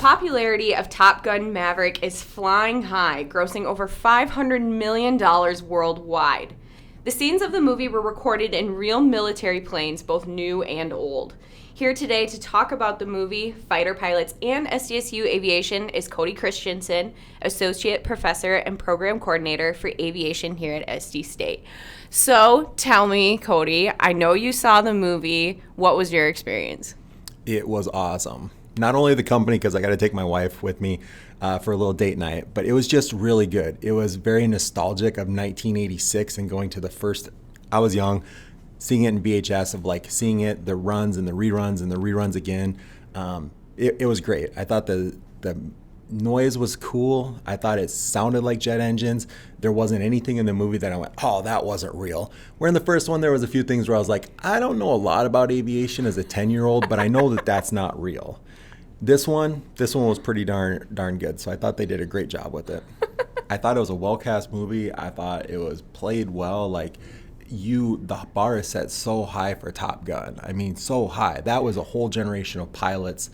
popularity of Top Gun Maverick is flying high, grossing over $500 million worldwide. The scenes of the movie were recorded in real military planes, both new and old. Here today to talk about the movie, fighter pilots, and SDSU Aviation is Cody Christensen, Associate Professor and Program Coordinator for Aviation here at SDState. So tell me, Cody, I know you saw the movie. What was your experience? It was awesome. Not only the company, because I got to take my wife with me for a little date night, but it was just really good. It was very nostalgic of 1986 and going to the first, I was young, seeing it in VHS, of like seeing it, the runs and the reruns again. It was great. I thought the noise was cool. I thought it sounded like jet engines. There wasn't anything in the movie that I went, oh, that wasn't real. Where in the first one, there was a few things where I was like, I don't know a lot about aviation as a 10-year-old, but I know that that's not real. This one was pretty darn good. So I thought they did a great job with it. I thought it was a well-cast movie. I thought it was played well. Like, the bar is set so high for Top Gun. I mean, so high. That was a whole generation of pilots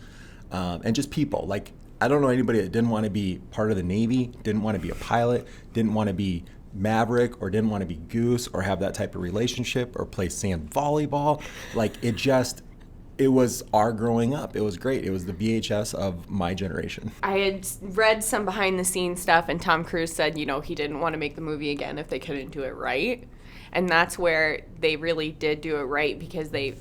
and just people. Like, I don't know anybody that didn't want to be part of the Navy, didn't want to be a pilot, didn't want to be Maverick, or didn't want to be Goose, or have that type of relationship, or play sand volleyball. Like, it was our growing up. It was great. It was the VHS of my generation. I had read some behind-the-scenes stuff, and Tom Cruise said, he didn't want to make the movie again if they couldn't do it right. And that's where they really did do it right, because they,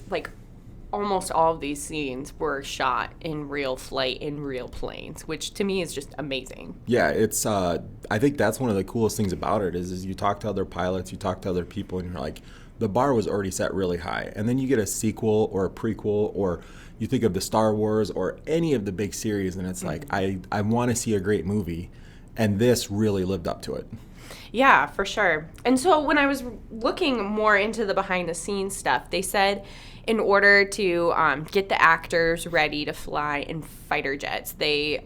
almost all of these scenes were shot in real flight, in real planes, which to me is just amazing. Yeah, it's, I think that's one of the coolest things about it is you talk to other pilots, you talk to other people, and you're like, the bar was already set really high. And then you get a sequel or a prequel, or you think of the Star Wars or any of the big series, and it's like, I want to see a great movie. And this really lived up to it. Yeah, for sure. And so when I was looking more into the behind-the-scenes stuff, they said in order to get the actors ready to fly in fighter jets, they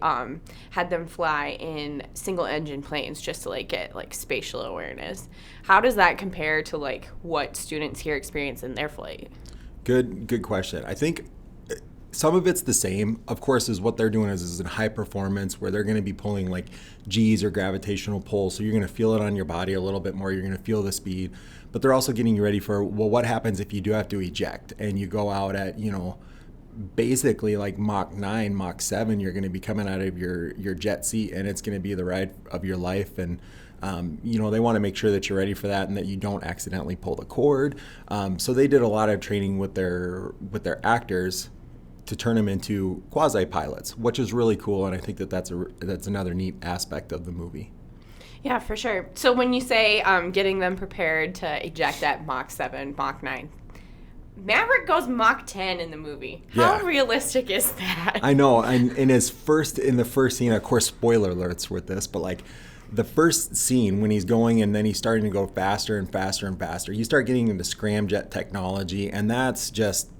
had them fly in single-engine planes just to get spatial awareness. How does that compare to what students here experience in their flight? Good question. I think some of it's the same, of course, is what they're doing is in high performance, where they're going to be pulling G's or gravitational pull. So you're going to feel it on your body a little bit more. You're going to feel the speed. But they're also getting you ready for, well, what happens if you do have to eject and you go out at, basically Mach 9, Mach 7, you're going to be coming out of your jet seat, and it's going to be the ride of your life. And they want to make sure that you're ready for that and that you don't accidentally pull the cord. So they did a lot of training with their actors to turn them into quasi-pilots, which is really cool, and I think that's another neat aspect of the movie. Yeah, for sure. So when you say getting them prepared to eject at Mach 7, Mach 9, Maverick goes Mach 10 in the movie. How realistic is that? I know, and in the first scene, of course, spoiler alerts with this, but the first scene when he's going and then he's starting to go faster and faster and faster, you start getting into scramjet technology, and that's just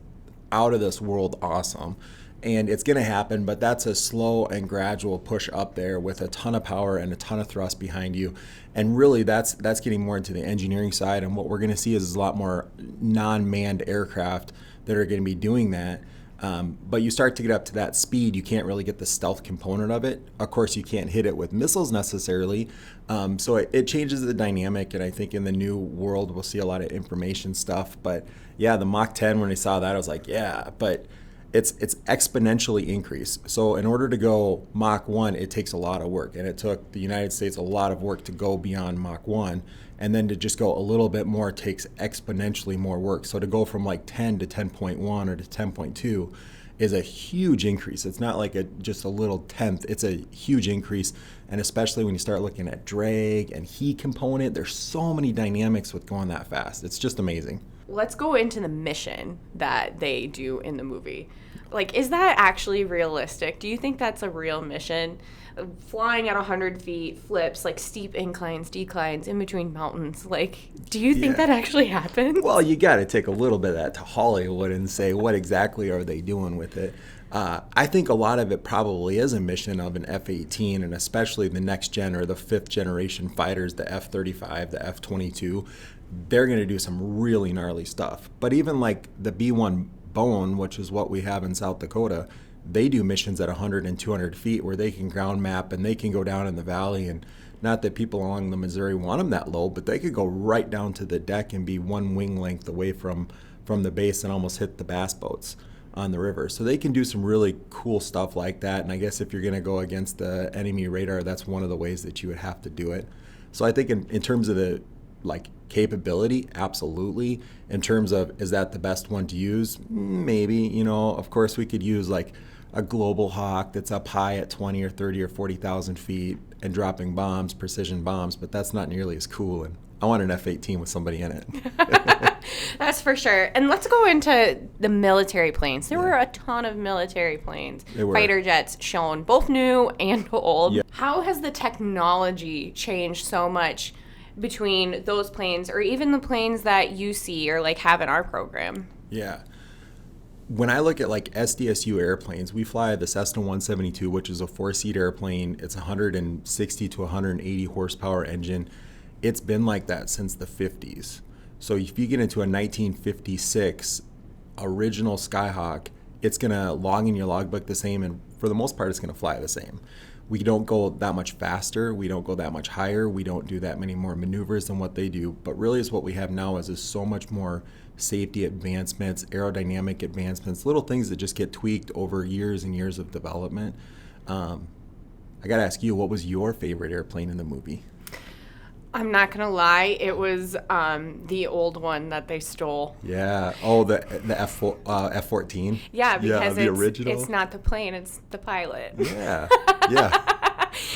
out of this world awesome. And it's going to happen, but that's a slow and gradual push up there with a ton of power and a ton of thrust behind you. And really that's getting more into the engineering side, and what we're going to see is a lot more non-manned aircraft that are going to be doing that. But you start to get up to that speed, you can't really get the stealth component of it. Of course, you can't hit it with missiles necessarily. So it changes the dynamic, and I think in the new world we'll see a lot of information stuff. But yeah, the Mach 10, when I saw that, I was like, yeah, but it's exponentially increased. So in order to go Mach 1, it takes a lot of work, and it took the United States a lot of work to go beyond Mach 1. And then to just go a little bit more takes exponentially more work. So to go from 10 to 10.1 or to 10.2 is a huge increase. It's not just a little tenth. It's a huge increase. And especially when you start looking at drag and heat component, there's so many dynamics with going that fast. It's just amazing. Let's go into the mission that they do in the movie. Is that actually realistic? Do you think that's a real mission? Flying at 100 feet, flips, steep inclines, declines, in between mountains. Do you think that actually happens? Well, you got to take a little bit of that to Hollywood and say, what exactly are they doing with it? I think a lot of it probably is a mission of an F-18, and especially the next gen or the fifth generation fighters, the F-35, the F-22. They're going to do some really gnarly stuff. But even the B-1 Bone, which is what we have in South Dakota, they do missions at 100 and 200 feet where they can ground map and they can go down in the valley. And not that people along the Missouri want them that low, but they could go right down to the deck and be one wing length away from the base and almost hit the bass boats on the river. So they can do some really cool stuff like that. And I guess if you're going to go against the enemy radar, that's one of the ways that you would have to do it. So I think in terms of the like capability, absolutely. In terms of, is that the best one to use? Maybe. You know, of course we could use like a Global Hawk that's up high at 20 or 30 or 40,000 feet and dropping bombs, precision bombs, but that's not nearly as cool. And I want an F-18 with somebody in it. That's for sure. And let's go into the military planes. There were a ton of military planes, fighter jets shown, both new and old. Yeah. How has the technology changed so much between those planes or even the planes that you see or like have in our program? Yeah. When I look at like SDSU airplanes, we fly the Cessna 172, which is a 4-seat airplane. It's 160 to 180 horsepower engine. It's been like that since the 50s. So if you get into a 1956 original Skyhawk, it's going to log in your logbook the same, and for the most part, it's going to fly the same. We don't go that much faster. We don't go that much higher. We don't do that many more maneuvers than what they do. But really is what we have now is so much more safety advancements, aerodynamic advancements, little things that just get tweaked over years and years of development. I got to ask you, what was your favorite airplane in the movie? I'm not going to lie. It was the old one that they stole. Yeah. Oh, the F-14? Yeah, because the original. It's not the plane, it's the pilot. Yeah. Yeah.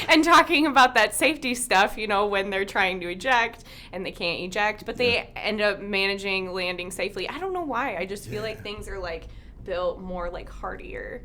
And talking about that safety stuff, you know, when they're trying to eject and they can't eject, but they end up managing landing safely. I don't know why. I just feel like things are like built more like hardier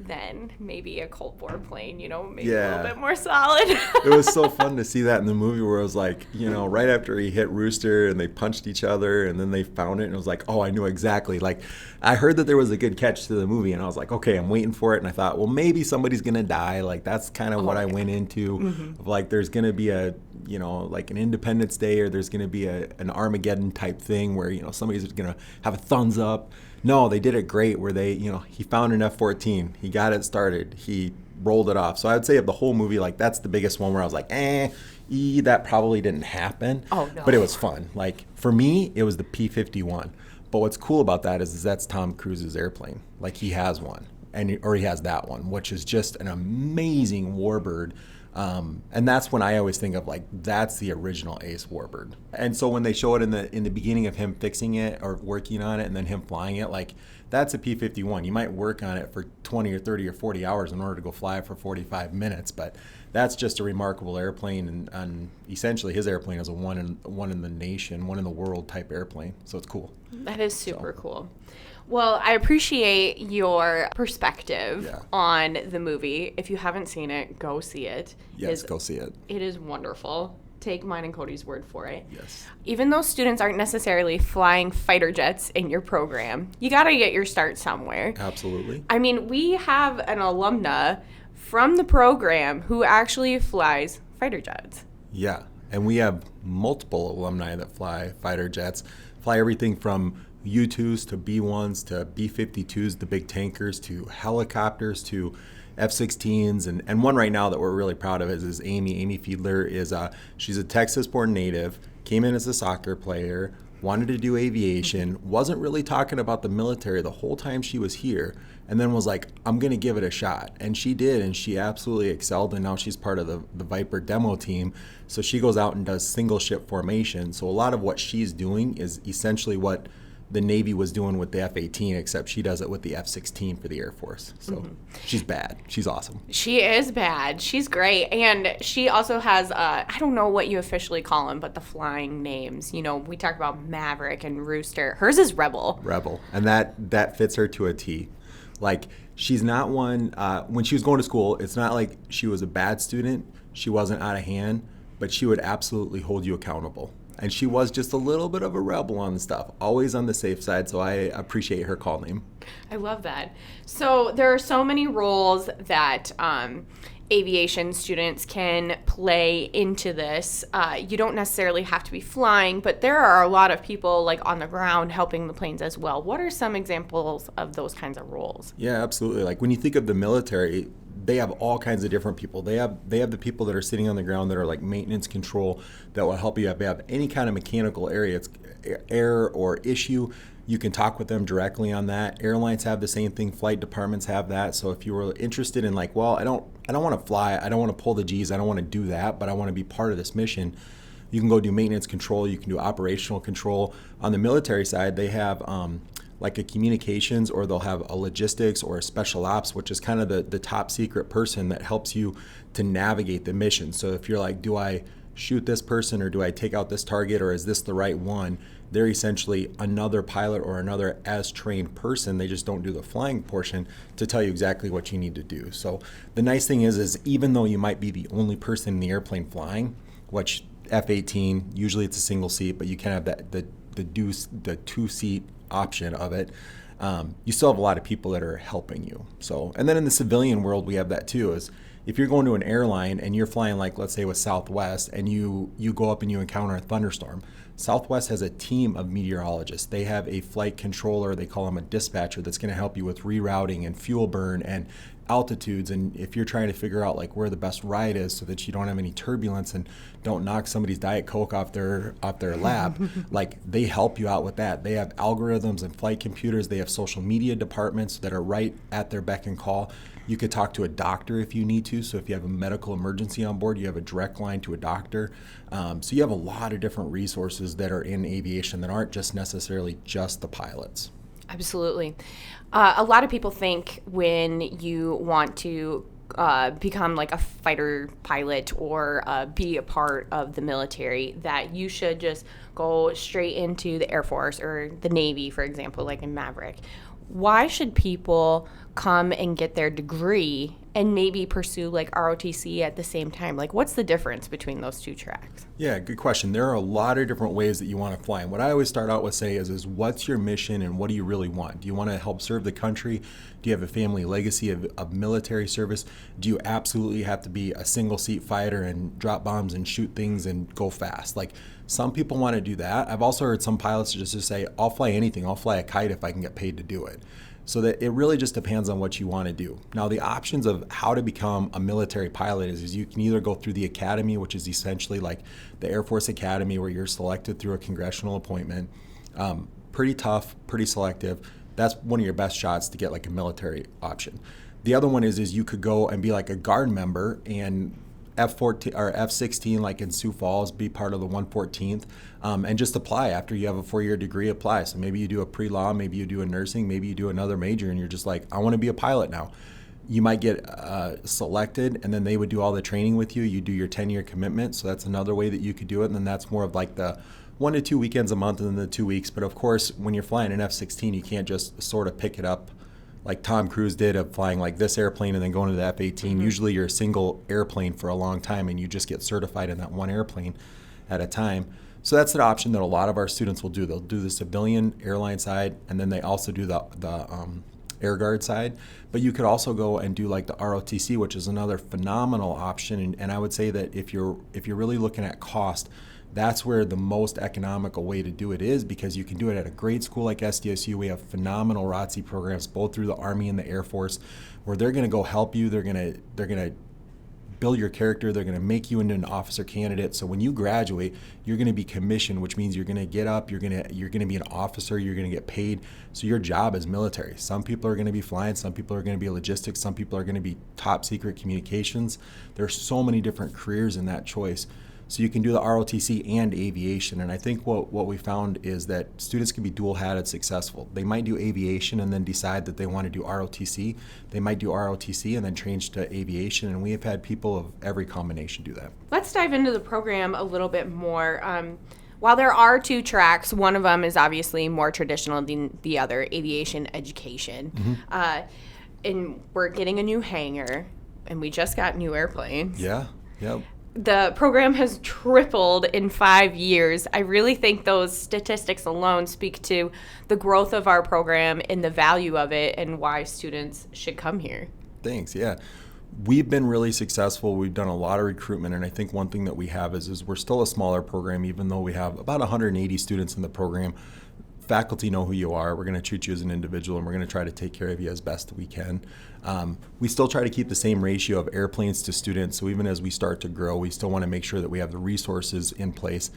than maybe a Cold War plane, you know, maybe a little bit more solid. It was so fun to see that in the movie where it was like, you know, right after he hit Rooster and they punched each other and then they found it and it was like, oh, I knew exactly. Like, I heard that there was a good catch to the movie and I was like, okay, I'm waiting for it. And I thought, well, maybe somebody's going to die. Like, that's kind of what I went into. Mm-hmm. Of like, there's going to be a, you know, like an Independence Day or there's going to be an Armageddon type thing where, you know, somebody's going to have a thumbs up. No, they did it great where they, you know, he found an F-14. He got it started. He rolled it off. So I would say of the whole movie, like, that's the biggest one where I was like, that probably didn't happen. Oh, no. But it was fun. Like, for me, it was the P-51. But what's cool about that is that's Tom Cruise's airplane. Like, he has one. Or he has that one, which is just an amazing warbird. And that's when I always think of like, that's the original Ace Warbird. And so when they show it in the beginning of him fixing it or working on it and then him flying it, like that's a P-51. You might work on it for 20 or 30 or 40 hours in order to go fly it for 45 minutes, but that's just a remarkable airplane. And essentially his airplane is a one in the nation, one in the world type airplane. So it's cool. That is super cool. Well, I appreciate your perspective on the movie. If you haven't seen it, go see it. Yes, go see it. It is wonderful. Take mine and Cody's word for it. Yes. Even though students aren't necessarily flying fighter jets in your program, you got to get your start somewhere. Absolutely. I mean, we have an alumna from the program who actually flies fighter jets. Yeah, and we have multiple alumni that fly fighter jets, fly everything from U-2s to B-1s to B-52s, the big tankers, to helicopters, to F-16s, and one right now that we're really proud of is Amy. Amy Fiedler she's a Texas-born native, came in as a soccer player, wanted to do aviation, wasn't really talking about the military the whole time she was here, and then was like, I'm going to give it a shot. And she did, and she absolutely excelled, and now she's part of the Viper demo team. So she goes out and does single ship formation. So a lot of what she's doing is essentially what the Navy was doing with the F-18, except she does it with the F-16 for the Air Force. So she's bad. She's awesome. She is bad. She's great. And she also has, I don't know what you officially call them, but the flying names. You know, we talk about Maverick and Rooster. Hers is Rebel. Rebel. And that fits her to a T. Like, she's not one, when she was going to school, it's not like she was a bad student. She wasn't out of hand, but she would absolutely hold you accountable. And she was just a little bit of a rebel on the stuff, always on the safe side, so I appreciate her call name. I love that. So there are so many roles that aviation students can play into this. You don't necessarily have to be flying, but there are a lot of people like on the ground helping the planes as well. What are some examples of those kinds of roles? Yeah, absolutely. Like when you think of the military, they have all kinds of different people. They have the people that are sitting on the ground that are like maintenance control that will help you if you have any kind of mechanical error or issue. You can talk with them directly on that. Airlines have the same thing. Flight departments have that. So if you were interested in like, well, I don't want to fly. I don't want to pull the G's. I don't want to do that, but I want to be part of this mission. You can go do maintenance control. You can do operational control. On the military side, they have like a communications, or they'll have a logistics or a special ops, which is kind of the top secret person that helps you to navigate the mission. So if you're like, do I shoot this person, or do I take out this target, or is this the right one? They're essentially another pilot or another as trained person. They just don't do the flying portion to tell you exactly what you need to do. So the nice thing is even though you might be the only person in the airplane flying, which F-18, usually it's a single seat, but you can have the two-seat option of it, you still have a lot of people that are helping you. So, and then in the civilian world, we have that too, is if you're going to an airline and you're flying, like let's say with Southwest, and you go up and you encounter a thunderstorm, Southwest has a team of meteorologists. They have a flight controller, they call them a dispatcher, that's going to help you with rerouting and fuel burn and altitudes. And if you're trying to figure out like where the best ride is so that you don't have any turbulence and don't knock somebody's Diet Coke off their lap, like they help you out with that. They have algorithms and flight computers. They have social media departments that are right at their beck and call. You could talk to a doctor if you need to. So if you have a medical emergency on board, you have a direct line to a doctor. So you have a lot of different resources that are in aviation that aren't just necessarily just the pilots. Absolutely. A lot of people think when you want to become like a fighter pilot or be a part of the military that you should just go straight into the Air Force or the Navy, for example, like in Maverick. Why should people come and get their degree and maybe pursue like ROTC at the same time? Like, what's the difference between those two tracks? Yeah, good question. There are a lot of different ways that you want to fly. And what I always start out with say is what's your mission and what do you really want? Do you want to help serve the country? Do you have a family legacy of military service? Do you absolutely have to be a single seat fighter and drop bombs and shoot things and go fast? Like, some people want to do that. I've also heard some pilots just say, I'll fly anything. I'll fly a kite if I can get paid to do it. So that it really just depends on what you want to do. Now, the options of how to become a military pilot is you can either go through the academy, which is essentially like the Air Force Academy, where you're selected through a congressional appointment. Pretty tough, pretty selective. That's one of your best shots to get like a military option. The other one is you could go and be like a Guard member and F-14 or F-16, like in Sioux Falls, be part of the 114th, and just apply after you have a 4-year degree. Apply. So maybe you do a pre-law, maybe you do a nursing, maybe you do another major, and you're just like, I want to be a pilot now. You might get selected, and then they would do all the training with you. You do your 10-year commitment. So that's another way that you could do it, and then that's more of like the 1 to 2 weekends a month, and then the 2 weeks. But of course, when you're flying an F-16, you can't just sort of pick it up like Tom Cruise did of flying like this airplane and then going to the F-18. Mm-hmm. Usually you're a single airplane for a long time and you just get certified in that one airplane at a time. So that's an option that a lot of our students will do. They'll do the civilian airline side, and then they also do the Air Guard side. But you could also go and do like the ROTC, which is another phenomenal option. And I would say that if you're really looking at cost, that's where the most economical way to do it is, because you can do it at a great school like SDSU. We have phenomenal ROTC programs both through the Army and the Air Force, where they're going to go help you. They're going to build your character. They're going to make you into an officer candidate. So when you graduate, you're going to be commissioned, which means you're going to get up. You're going to be an officer. You're going to get paid. So your job is military. Some people are going to be flying. Some people are going to be logistics. Some people are going to be top secret communications. There's so many different careers in that choice. So you can do the ROTC and aviation. And I think what we found is that students can be dual-hatted successful. They might do aviation and then decide that they want to do ROTC. They might do ROTC and then change to aviation. And we have had people of every combination do that. Let's dive into the program a little bit more. While there are two tracks, one of them is obviously more traditional than the other, aviation education. Mm-hmm. And we're getting a new hangar, and we just got new airplanes. Yeah, yep. The program has tripled in 5 years. I really think those statistics alone speak to the growth of our program and the value of it and why students should come here. Thanks, yeah. We've been really successful. We've done a lot of recruitment, and I think one thing that we have is we're still a smaller program, even though we have about 180 students in the program. Faculty know who you are. We're going to treat you as an individual, and we're going to try to take care of you as best we can. We still try to keep the same ratio of airplanes to students, so even as we start to grow, we still want to make sure that we have the resources in place.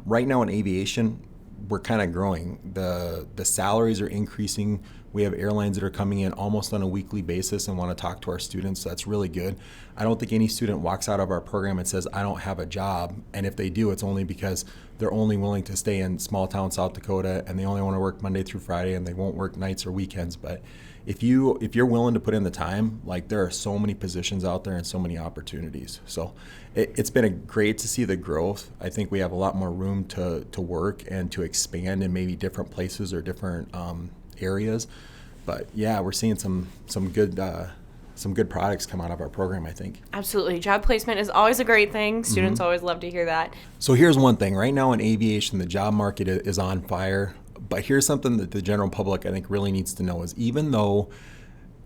Right now in aviation, we're kind of growing. The salaries are increasing. We have airlines that are coming in almost on a weekly basis and want to talk to our students. So that's really good. I don't think any student walks out of our program and says, I don't have a job. And if they do, it's only because they're only willing to stay in small town South Dakota, and they only want to work Monday through Friday, and they won't work nights or weekends. But if you're willing to put in the time, like, there are so many positions out there and so many opportunities. So it's been great to see the growth. I think we have a lot more room to work and to expand in maybe different places or different areas. But yeah, we're seeing some good products come out of our program, I think. Absolutely. Job placement is always a great thing. Students always love to hear that. So here's one thing. Right now in aviation, the job market is on fire. But here's something that the general public, I think, really needs to know is, even though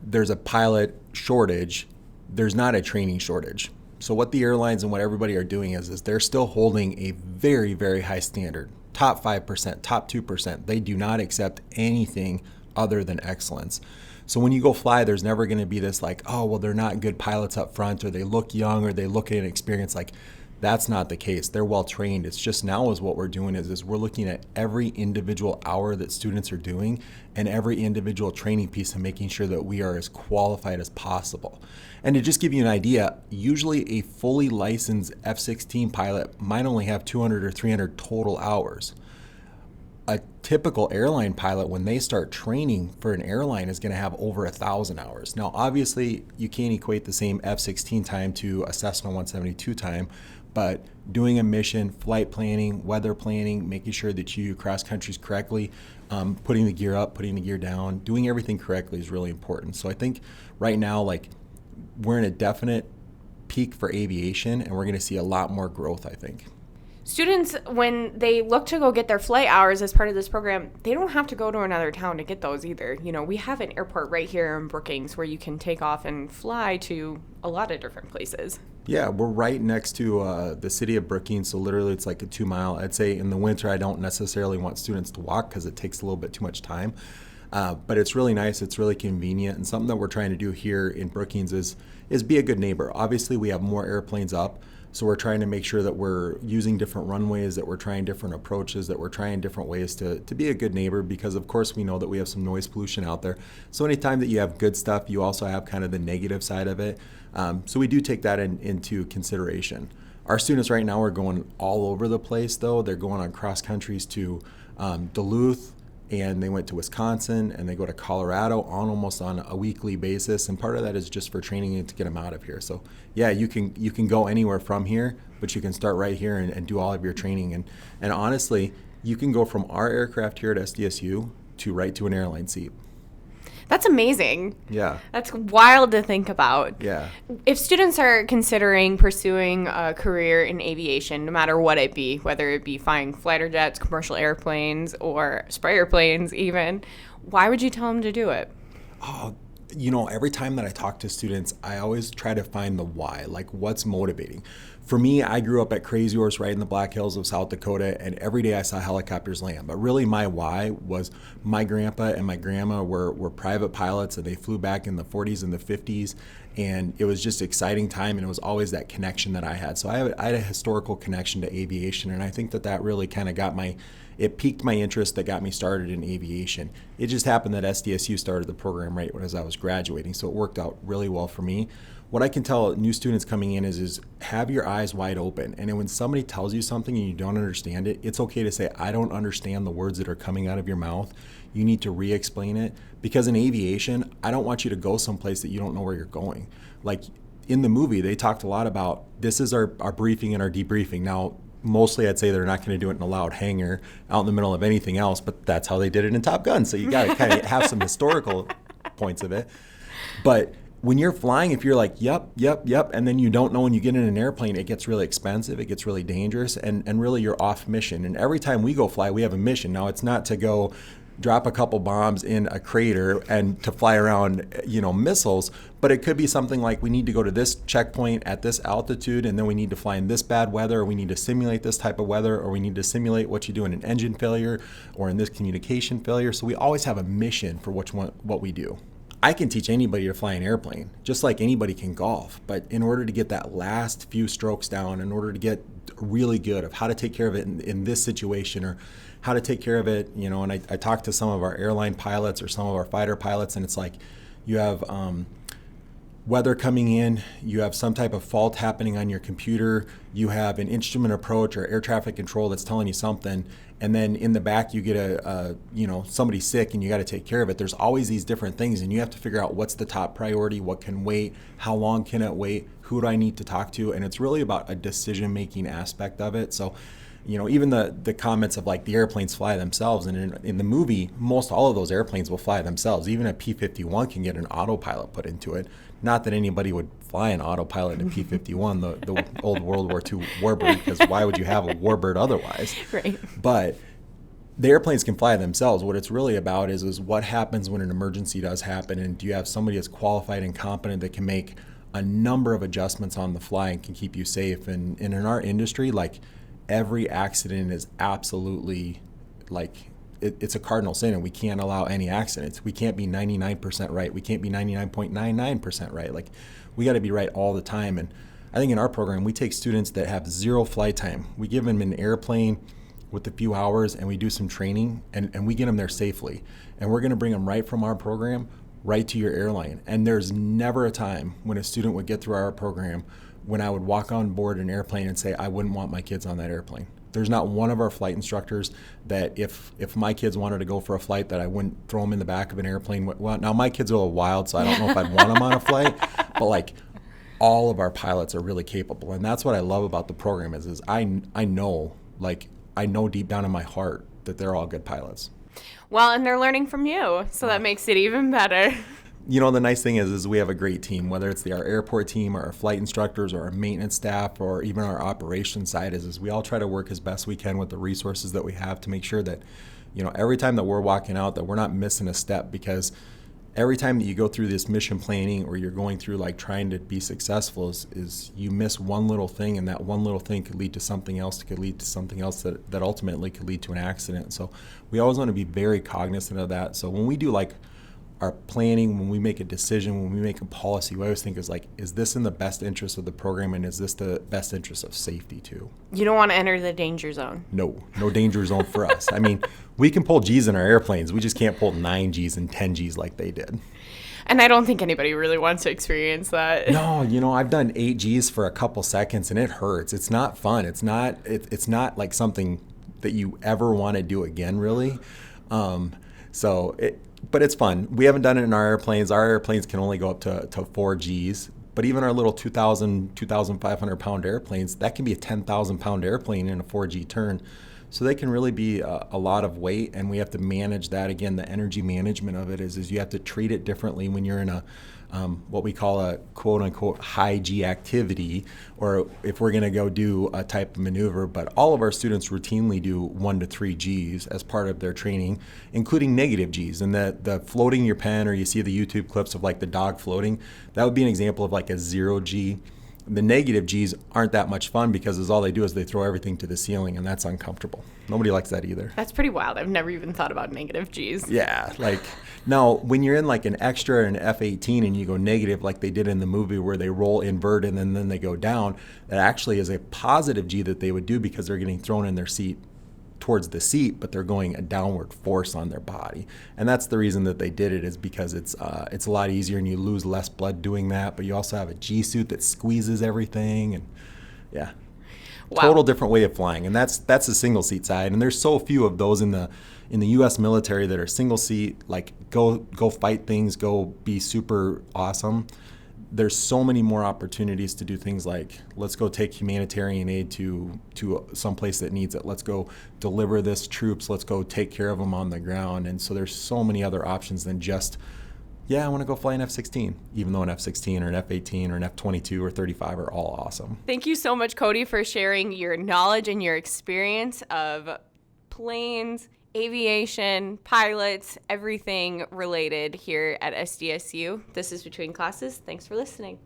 there's a pilot shortage, there's not a training shortage. So what the airlines and what everybody are doing is they're still holding a very, very high standard. Top 5%, top 2%. They do not accept anything other than excellence. So when you go fly, there's never going to be this like, oh, well, they're not good pilots up front, or they look young, or they look inexperienced. Like, that's not the case. They're well trained. It's just now is what we're doing is we're looking at every individual hour that students are doing and every individual training piece and making sure that we are as qualified as possible. And to just give you an idea, usually a fully licensed F-16 pilot might only have 200 or 300 total hours. A typical airline pilot, when they start training for an airline, is going to have over 1,000 hours. Now, obviously, you can't equate the same F-16 time to a Cessna 172 time, but doing a mission, flight planning, weather planning, making sure that you cross countries correctly, putting the gear up, putting the gear down, doing everything correctly is really important. So I think right now, like, we're in a definite peak for aviation, and we're going to see a lot more growth, I think. Students, when they look to go get their flight hours as part of this program, they don't have to go to another town to get those either. You know, we have an airport right here in Brookings where you can take off and fly to a lot of different places. Yeah, we're right next to the city of Brookings, so literally it's like a 2-mile. I'd say in the winter I don't necessarily want students to walk because it takes a little bit too much time. But it's really nice, it's really convenient, and something that we're trying to do here in Brookings is be a good neighbor. Obviously we have more airplanes up, so we're trying to make sure that we're using different runways, that we're trying different approaches, that we're trying different ways to be a good neighbor, because of course we know that we have some noise pollution out there. So anytime that you have good stuff, you also have kind of the negative side of it. So we do take that into consideration. Our students right now are going all over the place though. They're going on cross countries to Duluth, and they went to Wisconsin, and they go to Colorado almost on a weekly basis. And part of that is just for training and to get them out of here. So yeah, you can go anywhere from here, but you can start right here and do all of your training. And honestly, you can go from our aircraft here at SDSU to right to an airline seat. That's amazing. Yeah. That's wild to think about. Yeah. If students are considering pursuing a career in aviation, no matter what it be, whether it be flying fighter jets, commercial airplanes, or sprayer planes even, why would you tell them to do it? Oh, every time that I talk to students, I always try to find the why, like what's motivating. For me, I grew up at Crazy Horse right in the Black Hills of South Dakota, and every day I saw helicopters land. But really my why was my grandpa and my grandma were private pilots, and they flew back in the 40s and the 50s, and it was just exciting time, and it was always that connection that I had. So I had a historical connection to aviation, and I think that really kind of it piqued my interest that got me started in aviation. It just happened that SDSU started the program right as I was graduating, so it worked out really well for me. What I can tell new students coming in is have your eyes wide open. And then when somebody tells you something and you don't understand it, it's okay to say, I don't understand the words that are coming out of your mouth. You need to re-explain it. Because in aviation, I don't want you to go someplace that you don't know where you're going. Like in the movie, they talked a lot about this is our briefing and our debriefing. Now, mostly I'd say they're not going to do it in a loud hangar out in the middle of anything else, but that's how they did it in Top Gun. So you got to kind of have some historical points of it. But when you're flying, if you're like, yep, and then you don't know when you get in an airplane, it gets really expensive, it gets really dangerous, and really you're off mission. And every time we go fly, we have a mission. Now, it's not to go drop a couple bombs in a crater and to fly around, missiles, but it could be something like we need to go to this checkpoint at this altitude, and then we need to fly in this bad weather, or we need to simulate this type of weather, or we need to simulate what you do in an engine failure or in this communication failure. So we always have a mission for what we do. I can teach anybody to fly an airplane, just like anybody can golf. But in order to get that last few strokes down, in order to get really good of how to take care of it in this situation, or how to take care of it, and I talked to some of our airline pilots or some of our fighter pilots, and it's like you have weather coming in, you have some type of fault happening on your computer, you have an instrument approach or air traffic control that's telling you something, and then in the back you get somebody sick and you got to take care of it. There's always these different things, and you have to figure out what's the top priority, what can wait, how long can it wait, who do I need to talk to, and it's really about a decision-making aspect of it. So, even the comments of like the airplanes fly themselves, and in the movie, most all of those airplanes will fly themselves. Even a P-51 can get an autopilot put into it. Not that anybody would fly an autopilot in a P-51, the old World War II warbird, because why would you have a warbird otherwise? Right. But the airplanes can fly themselves. What it's really about is what happens when an emergency does happen, and do you have somebody that's qualified and competent that can make a number of adjustments on the fly and can keep you safe. And in our industry, like, every accident is absolutely it's a cardinal sin, and we can't allow any accidents. We can't be 99% right. We can't be 99.99% right. Like, we got to be right all the time. And I think in our program, we take students that have zero flight time. We give them an airplane with a few hours, and we do some training, and we get them there safely. And we're going to bring them right from our program right to your airline. And there's never a time when a student would get through our program when I would walk on board an airplane and say, I wouldn't want my kids on that airplane. There's not one of our flight instructors that if my kids wanted to go for a flight, that I wouldn't throw them in the back of an airplane. Well, now my kids are a little wild, so I don't know if I'd want them on a flight, but like, all of our pilots are really capable. And that's what I love about the program is I know deep down in my heart that they're all good pilots. Well, and they're learning from you, so that makes it even better. The nice thing is we have a great team, whether it's our airport team or our flight instructors or our maintenance staff or even our operations side is we all try to work as best we can with the resources that we have to make sure that, every time that we're walking out, that we're not missing a step, because every time that you go through this mission planning or you're going through like trying to be successful is you miss one little thing, and that one little thing could lead to something else, that ultimately could lead to an accident. So we always want to be very cognizant of that. So when we do like our planning, when we make a decision, when we make a policy, we always think is this in the best interest of the program, and is this the best interest of safety too? You don't want to enter the danger zone. No danger zone for us. I mean, we can pull G's in our airplanes. We just can't pull 9 G's and 10 G's like they did. And I don't think anybody really wants to experience that. No, I've done 8 G's for a couple seconds, and it hurts. It's not fun. It's not like something that you ever want to do again, really. But it's fun. We haven't done it in our airplanes. Our airplanes can only go up to 4 Gs. But even our little 2,500 pound airplanes, that can be a 10,000 pound airplane in a 4G turn. So they can really be a lot of weight, and we have to manage that. Again, the energy management of it is you have to treat it differently when you're in a what we call a quote-unquote high G activity, or if we're going to go do a type of maneuver. But all of our students routinely do 1 to 3 Gs as part of their training, including negative Gs. And the floating your pen, or you see the YouTube clips of like the dog floating, that would be an example of like a 0 G. The negative Gs aren't that much fun, because all they do is they throw everything to the ceiling, and that's uncomfortable. Nobody likes that either. That's pretty wild. I've never even thought about negative Gs. Yeah, now when you're in like an extra or an F-18 and you go negative like they did in the movie where they roll invert and then they go down, that actually is a positive G that they would do, because they're getting thrown in their seat towards the seat, but they're going a downward force on their body. And that's the reason that they did it, is because it's a lot easier and you lose less blood doing that, but you also have a G suit that squeezes everything, and yeah. Wow. Total different way of flying. And that's the single seat side. And there's so few of those in the US military that are single seat, like go fight things, go be super awesome. There's so many more opportunities to do things like, let's go take humanitarian aid to some place that needs it. Let's go deliver this troops. Let's go take care of them on the ground. And so there's so many other options than just, I want to go fly an F-16, even though an F-16 or an F-18 or an F-22 or 35 are all awesome. Thank you so much, Cody, for sharing your knowledge and your experience of planes, aviation, pilots, everything related here at SDSU. This is Between Classes. Thanks for listening.